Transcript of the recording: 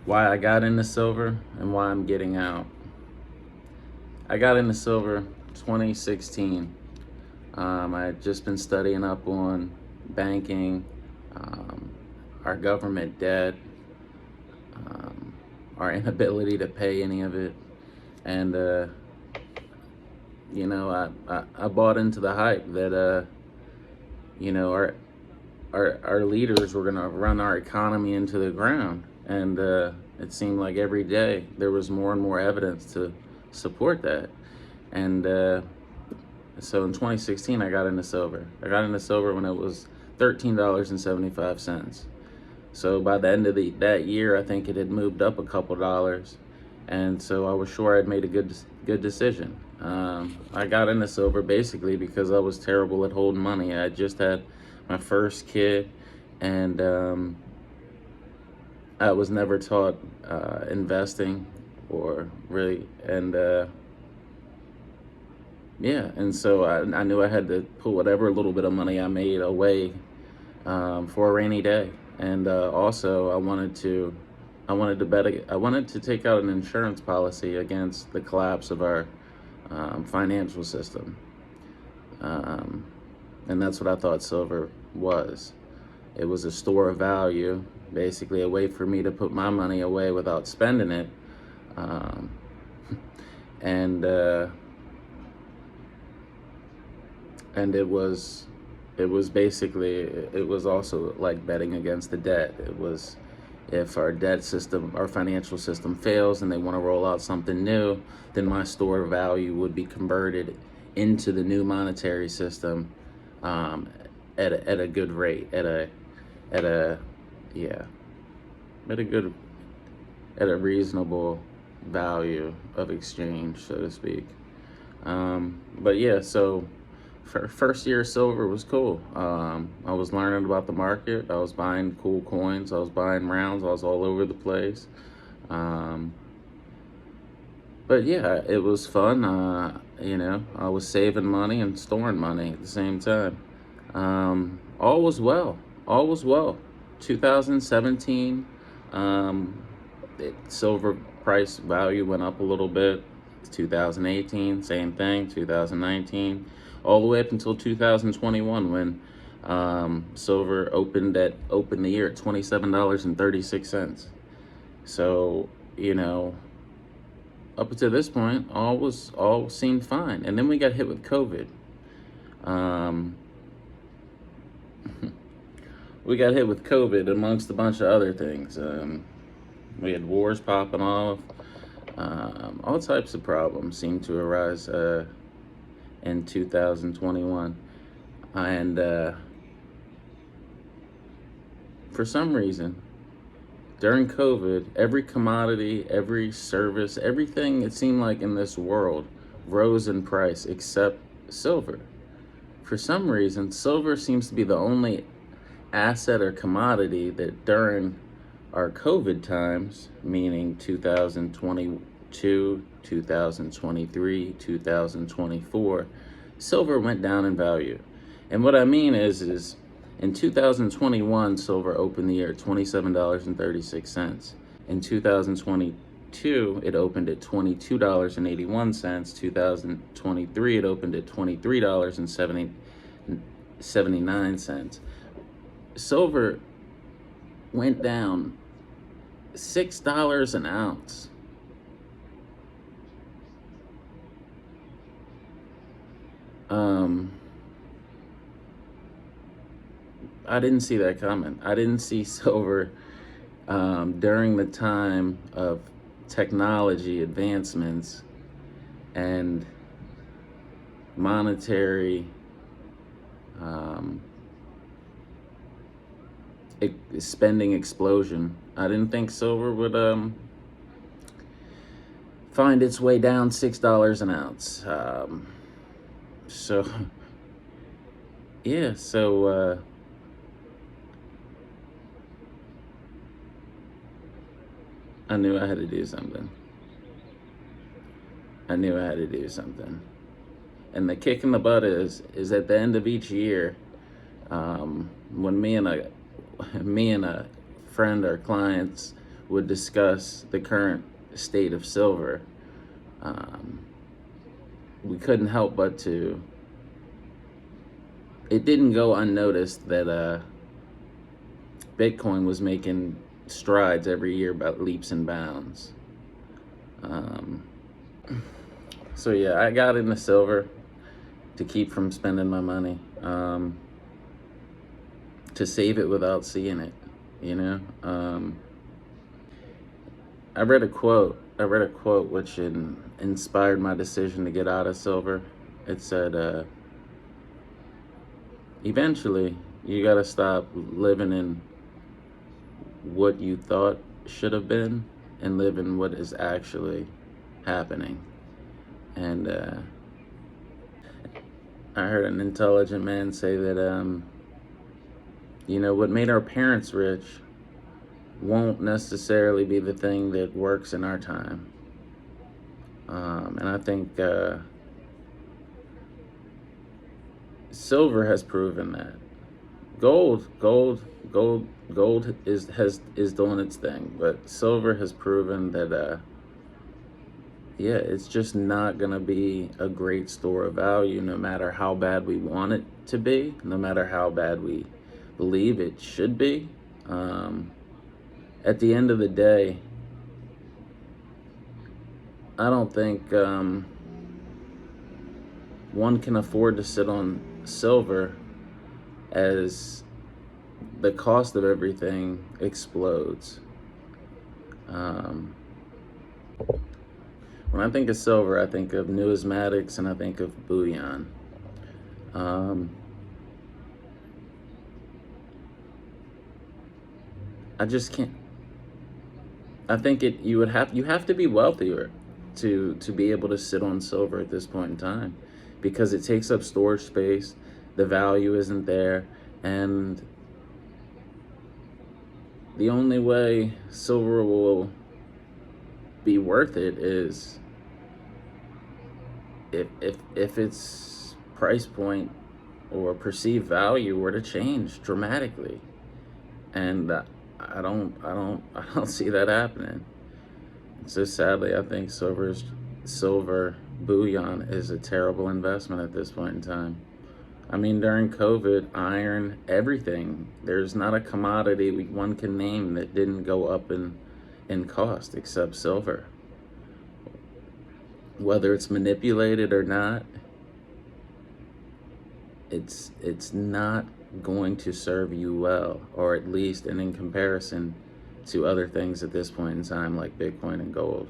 why I got into silver and why I'm getting out. I got into silver 2016. I had just been studying up on banking, um, our government debt, um, our inability to pay any of it, and I bought into the hype that our leaders were gonna run our economy into the ground, and it seemed like every day there was more and more evidence to support that, and so in 2016 I got into silver. I got into silver when it was $13.75. So by the end of that year, I think it had moved up a couple dollars, and so I was sure I'd made a good decision. I got into silver basically because I was terrible at holding money. I just had my first kid, and I was never taught investing or really, and yeah, and so I knew I had to put whatever little bit of money I made away for a rainy day, and also I wanted to I wanted to take out an insurance policy against the collapse of our financial system, um, and that's what I thought silver was. It was a store of value, basically a way for me to put my money away without spending it, um, and it was also like betting against the debt. It was, if our debt system, our financial system fails and they want to roll out something new, then my store of value would be converted into the new monetary system, um, at a good rate, at a yeah at a good at a reasonable value of exchange, so to speak. But yeah, so first year silver was cool. I was learning about the market. I was buying cool coins. I was buying rounds. I was all over the place. Um, but yeah, it was fun. I was saving money and storing money at the same time. All was well. All was well. 2017, silver price value went up a little bit. 2018, same thing. 2019, all the way up until 2021, when silver opened the year at $27.36. So up until this point, all seemed fine, and then we got hit with COVID. Um, we got hit with COVID amongst a bunch of other things. We had wars popping off. All types of problems seemed to arise in 2021. And for some reason, during COVID, every commodity, every service, everything it seemed like in this world rose in price except silver. For some reason, silver seems to be the only asset or commodity that during our COVID times, meaning 2022, 2023, 2024, silver went down in value. And what I mean is in 2021, silver opened the year at $27.36. In 2022, it opened at $22.81. 2023, it opened at $23.79. Silver went down $6 an ounce. I didn't see that coming. I didn't see silver during the time of technology advancements and monetary spending explosion. I didn't think silver would find its way down $6 an ounce. So yeah, so I knew I had to do something. I knew I had to do something. And the kick in the butt is at the end of each year, when me and a friend or clients would discuss the current state of silver, um, we couldn't help but to. It didn't go unnoticed that Bitcoin was making strides every year about leaps and bounds. Um, so yeah, I got into silver to keep from spending my money, to save it without seeing it, you know. I read a quote which inspired my decision to get out of silver. It said, eventually you gotta stop living in what you thought should have been and live in what is actually happening. And I heard an intelligent man say that, what made our parents rich won't necessarily be the thing that works in our time. And I think silver has proven that. Gold is doing its thing, but silver has proven that it's just not gonna be a great store of value, no matter how bad we want it to be, no matter how bad we believe it should be. At the end of the day, I don't think one can afford to sit on silver as the cost of everything explodes. When I think of silver, I think of numismatics and I think of bullion. I just can't. I think you have to be wealthier to be able to sit on silver at this point in time, because it takes up storage space, the value isn't there, and the only way silver will be worth it is if its price point or perceived value were to change dramatically, and I don't see that happening. So sadly, I think silver bullion is a terrible investment at this point in time. I mean, during COVID, iron, everything, there's not a commodity one can name that didn't go up in cost except silver. Whether it's manipulated or not, it's not going to serve you well, or at least in comparison to other things at this point in time like Bitcoin and gold.